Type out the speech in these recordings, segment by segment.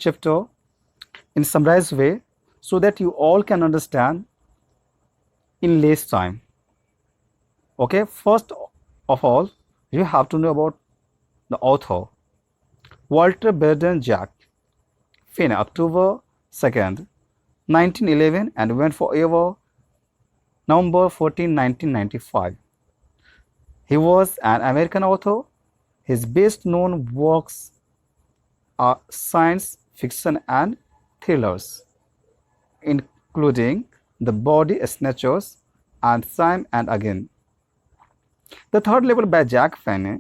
chapter in summarized way so that you all can understand in less time. Okay, first of all, you have to know about the author Walter Braden Jack, Finn, October 2nd, 1911, and went forever November 14, 1995. He was an American author. His best known works are science fiction and thrillers, including The Body Snatchers and Time and Again. The Third Level by Jack Finney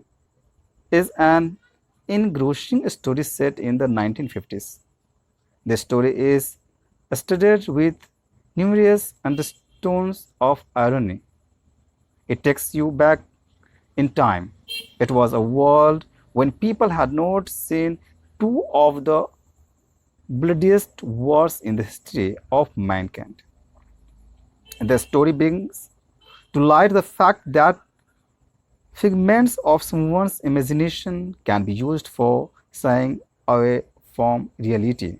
is an engrossing story set in the 1950s. The story is studded with numerous undertones of irony. It takes you back in time. It was a world when people had not seen two of the bloodiest wars in the history of mankind. The story brings to light the fact that figments of someone's imagination can be used for shying away from reality,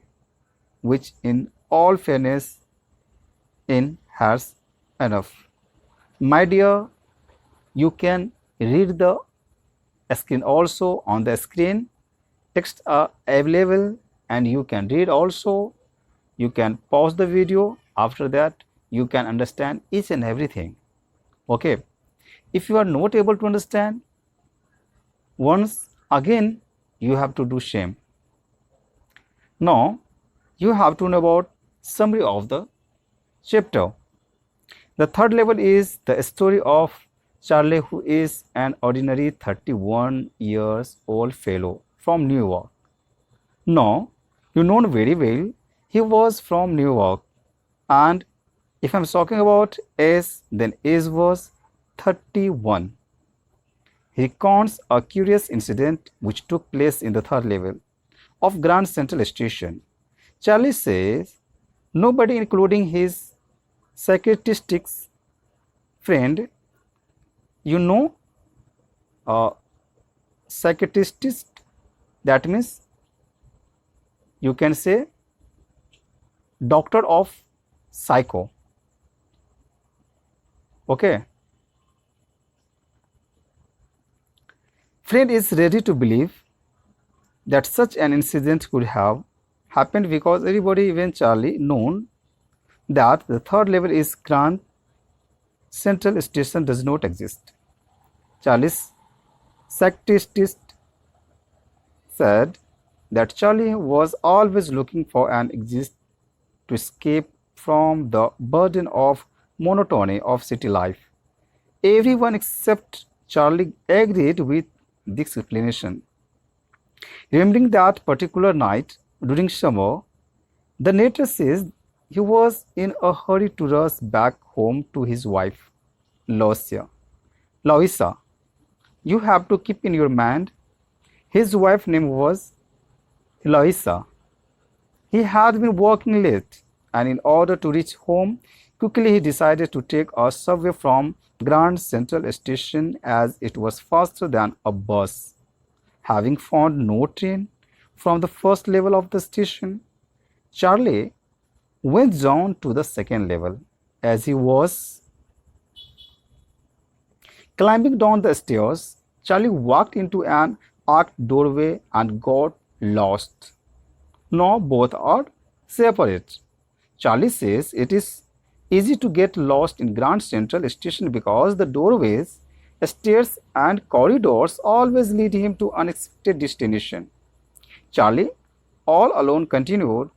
which in all fairness in has enough. My dear, you can read the screen also. On the screen texts are available and you can read also. You can pause the video. After that you can understand each and everything. Okay, if you are not able to understand, once again you have to do same. Now you have to know about summary of the chapter. The third level is the story of Charlie, who is an ordinary 31 years old fellow from New York. Now you know very well he was from New York, and if I'm talking about age, then age was 31. He recounts a curious incident which took place in the third level of Grand Central Station. Charlie says nobody, including his psychiatrist friend, you know, psychiatrist, that means you can say doctor of psycho. Okay. Fred is ready to believe that such an incident could have happened because everybody, even Charlie, known that the third level is Grand Central Station does not exist. Charlie's psychiatrist said that Charlie was always looking for an exit to escape from the burden of monotony of city life. Everyone except Charlie agreed with this explanation. Remembering that particular night during summer, the narrator says he was in a hurry to rush back home to his wife, Louisa. Louisa, you have to keep in your mind, his wife's name was Louisa. He had been working late, and in order to reach home quickly, he decided to take a subway from Grand Central Station as it was faster than a bus. Having found no train from the first level of the station, Charlie went down to the second level. As he was climbing down the stairs, Charlie walked into an arched doorway and got lost. Now both are separate. Charlie says it is easy to get lost in Grand Central Station because the doorways, stairs and corridors always lead him to unexpected destination. Charlie, all alone, continued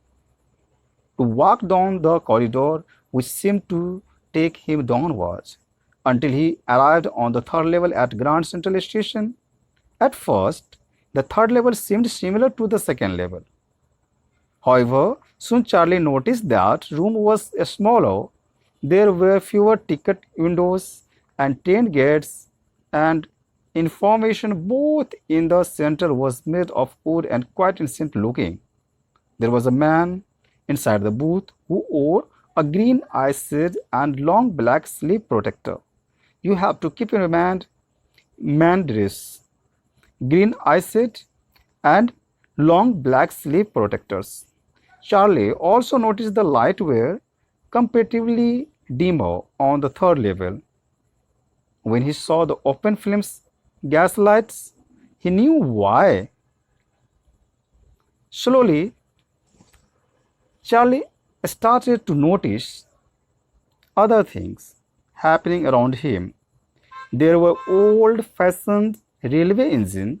to walk down the corridor which seemed to take him downwards until he arrived on the third level at Grand Central Station. At first, the third level seemed similar to the second level. However, soon Charlie noticed that room was smaller. There were fewer ticket windows and 10 gates, and information both in the center was made of wood and quite innocent looking. There was a man inside the booth who wore a green eye shade and long black sleeve protector. You have to keep in mind dress, green eye shade and long black sleeve protectors. Charlie also noticed the light were comparatively dimmer on the third level. When he saw the open flames gas lights, he knew why. Slowly, Charlie started to notice other things happening around him. There were old fashioned railway engines,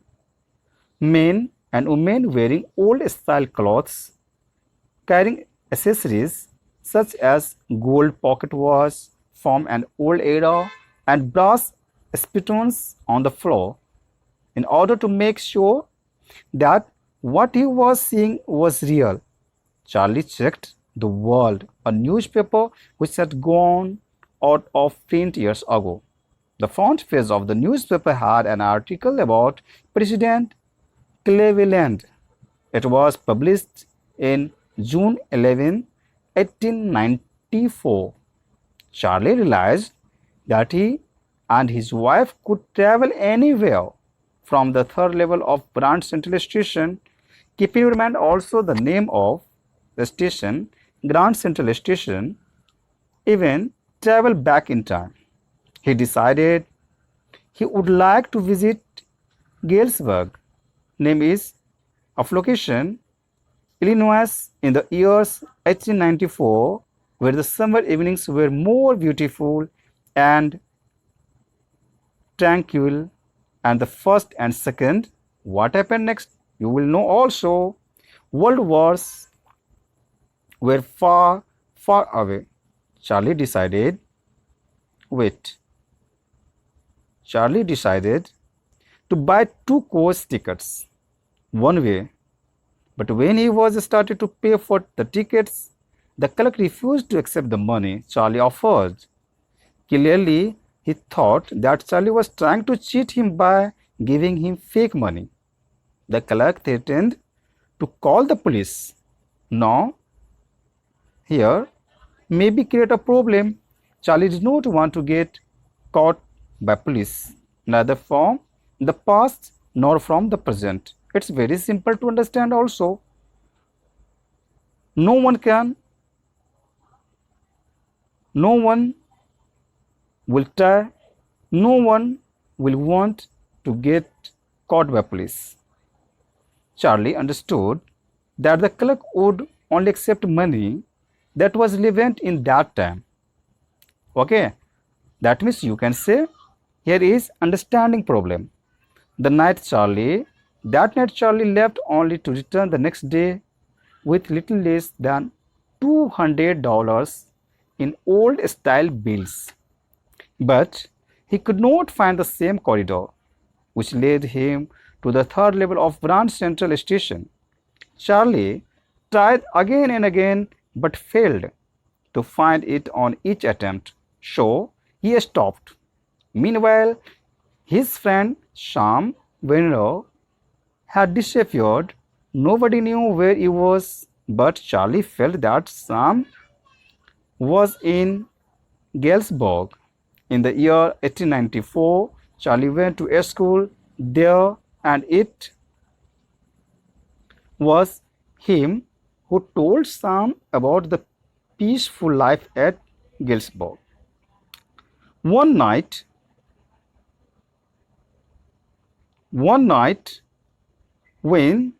men and women wearing old style clothes, carrying accessories such as gold pocket watch from an old era and brass spittoons on the floor. In order to make sure that what he was seeing was real, Charlie checked the World, a newspaper which had gone out of print years ago. The front page of the newspaper had an article about President Cleveland. It was published in June 11, 1894. Charlie realized that he and his wife could travel anywhere from the third level of Grand Central Station. Keep in mind also the name of the station, Grand Central Station, even travel back in time. He decided he would like to visit Galesburg, name is of location, Illinois in the years 1894, where the summer evenings were more beautiful and tranquil. And the first and second, what happened next? You will know also. World wars were far, far away. Charlie decided, wait, Charlie decided to buy two coach tickets, one way. But when he was started to pay for the tickets, the clerk refused to accept the money Charlie offered. Clearly, he thought that Charlie was trying to cheat him by giving him fake money. The clerk threatened to call the police. Now, here, maybe create a problem. Charlie did not want to get caught by police, neither from the past nor from the present. It's very simple to understand also. No one can, no one will try, no one will want to get caught by police. Charlie understood that the clerk would only accept money that was relevant in that time. Okay, that means you can say here is understanding problem. That night Charlie left only to return the next day with little less than $200 in old style bills. But he could not find the same corridor which led him to the third level of Grand Central Station. Charlie tried again and again but failed to find it on each attempt, so he stopped. Meanwhile, his friend Sam Venner had disappeared. Nobody knew where he was, but Charlie felt that Sam was in Galesburg. In the year 1894, Charlie went to a school there, and it was him who told Sam about the peaceful life at Galesburg. One night, when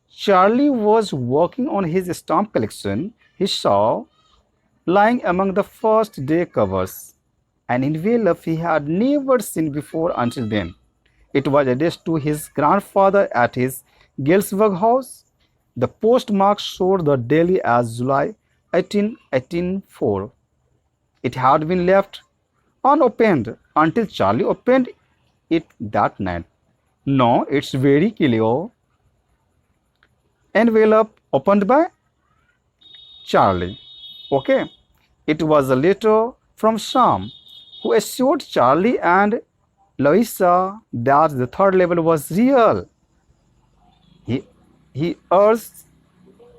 Charlie was working on his stamp collection, he saw, lying among the first day covers, an envelope he had never seen before until then. It was addressed to his grandfather at his Galesburg house. The postmark showed the daily as July 1884. It had been left unopened until Charlie opened it that night. Now it's very clear. Envelope opened by Charlie. Okay. It was a letter from Sam, who assured Charlie and Louisa that the third level was real. He urged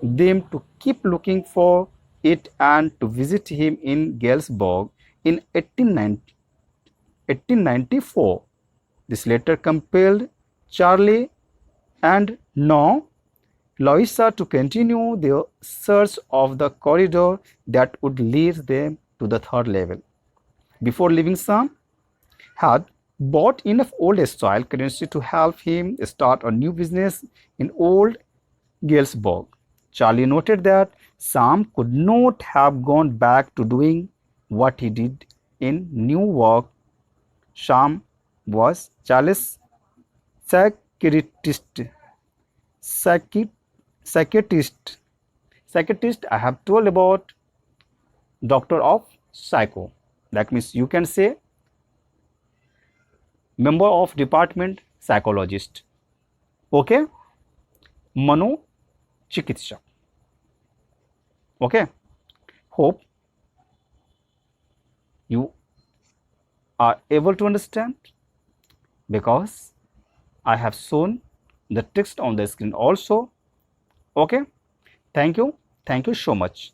them to keep looking for it and to visit him in Galesburg in 1894. This letter compelled Charlie, and now Louisa to continue their search of the corridor that would lead them to the third level. Before leaving, Sam had bought enough old style currency to help him start a new business in Old Galesburg. Charlie noted that Sam could not have gone back to doing what he did in Newark. Sam was Charlie's psychiatrist. Psychi- psychiatrist. Psychiatrist I have told about doctor of psycho. That means you can say member of department psychologist. Okay, मनोचिकित्सक. Okay, hope you are able to understand because I have shown the text on the screen also. Okay, thank you so much.